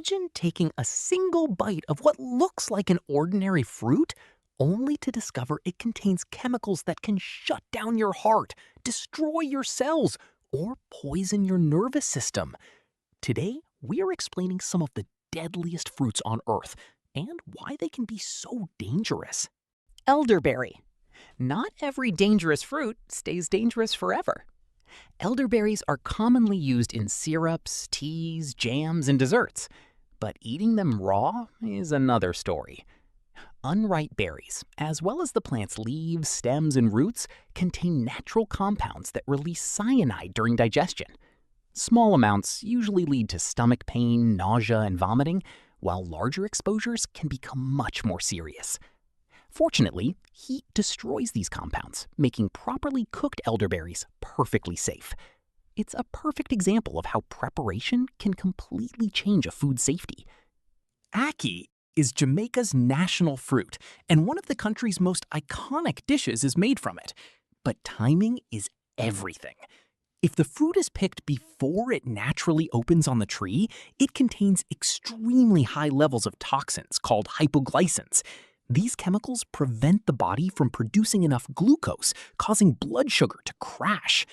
Imagine taking a single bite of what looks like an ordinary fruit, only to discover it contains chemicals that can shut down your heart, destroy your cells, or poison your nervous system. Today, we are explaining some of the deadliest fruits on Earth and why they can be so dangerous. Elderberry. Not every dangerous fruit stays dangerous forever. Elderberries are commonly used in syrups, teas, jams, and desserts. But eating them raw is another story. Unripe berries, as well as the plant's leaves, stems, and roots, contain natural compounds that release cyanide during digestion. Small amounts usually lead to stomach pain, nausea, and vomiting, while larger exposures can become much more serious. Fortunately, heat destroys these compounds, making properly cooked elderberries perfectly safe. It's a perfect example of how preparation can completely change a food's safety. Ackee is Jamaica's national fruit, and one of the country's most iconic dishes is made from it. But timing is everything. If the fruit is picked before it naturally opens on the tree, it contains extremely high levels of toxins called hypoglycins. These chemicals prevent the body from producing enough glucose, causing blood sugar to crash.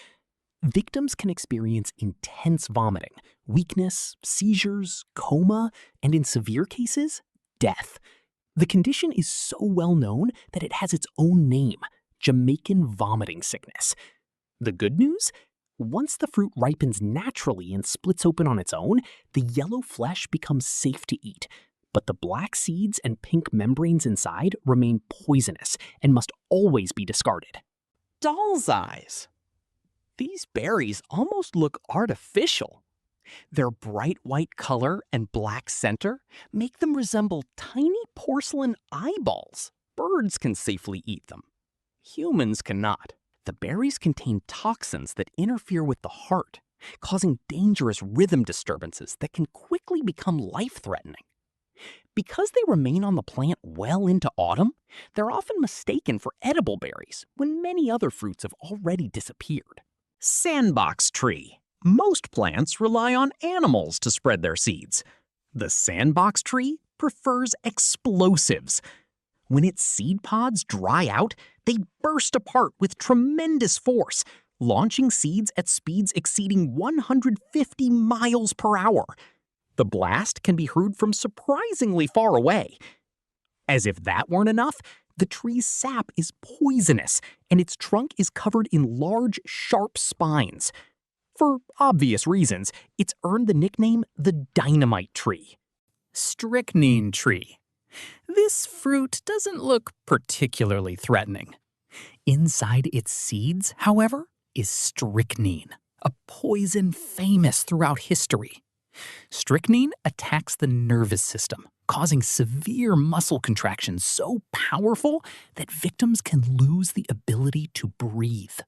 Victims can experience intense vomiting, weakness, seizures, coma, and in severe cases, death. The condition is so well known that it has its own name, Jamaican vomiting sickness. The good news? Once the fruit ripens naturally and splits open on its own, the yellow flesh becomes safe to eat. But the black seeds and pink membranes inside remain poisonous and must always be discarded. Doll's eyes. These berries almost look artificial. Their bright white color and black center make them resemble tiny porcelain eyeballs. Birds can safely eat them. Humans cannot. The berries contain toxins that interfere with the heart, causing dangerous rhythm disturbances that can quickly become life-threatening. Because they remain on the plant well into autumn, they're often mistaken for edible berries when many other fruits have already disappeared. Sandbox tree. Most plants rely on animals to spread their seeds. The sandbox tree prefers explosives. When its seed pods dry out, they burst apart with tremendous force, launching seeds at speeds exceeding 150 miles per hour. The blast can be heard from surprisingly far away. As if that weren't enough, the tree's sap is poisonous, and its trunk is covered in large, sharp spines. For obvious reasons, it's earned the nickname the dynamite tree. Strychnine tree. This fruit doesn't look particularly threatening. Inside its seeds, however, is strychnine, a poison famous throughout history. Strychnine attacks the nervous system, causing severe muscle contractions so powerful that victims can lose the ability to breathe.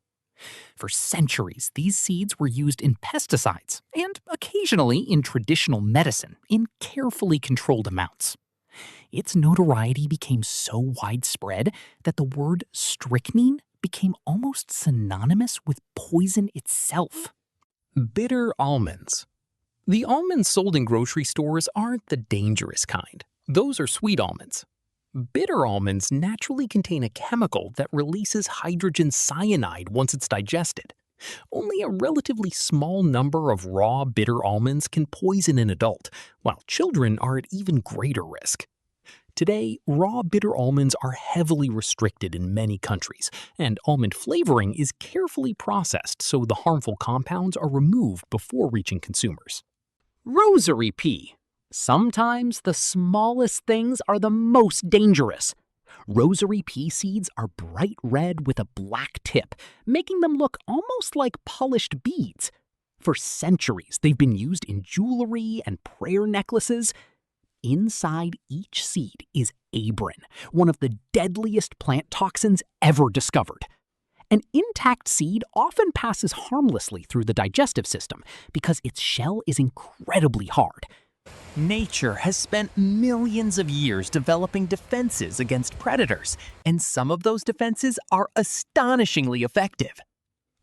For centuries, these seeds were used in pesticides and occasionally in traditional medicine in carefully controlled amounts. Its notoriety became so widespread that the word strychnine became almost synonymous with poison itself. Bitter almonds. The almonds sold in grocery stores aren't the dangerous kind. Those are sweet almonds. Bitter almonds naturally contain a chemical that releases hydrogen cyanide once it's digested. Only a relatively small number of raw bitter almonds can poison an adult, while children are at even greater risk. Today, raw bitter almonds are heavily restricted in many countries, and almond flavoring is carefully processed so the harmful compounds are removed before reaching consumers. Rosary pea. Sometimes the smallest things are the most dangerous. Rosary pea seeds are bright red with a black tip, making them look almost like polished beads. For centuries, they've been used in jewelry and prayer necklaces. Inside each seed is abrin, one of the deadliest plant toxins ever discovered. An intact seed often passes harmlessly through the digestive system because its shell is incredibly hard. Nature has spent millions of years developing defenses against predators, and some of those defenses are astonishingly effective.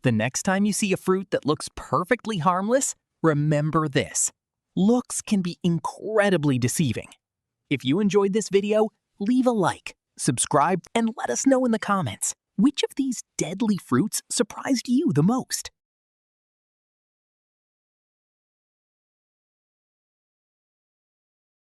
The next time you see a fruit that looks perfectly harmless, remember this. Looks can be incredibly deceiving. If you enjoyed this video, leave a like, subscribe, and let us know in the comments which of these deadly fruits surprised you the most.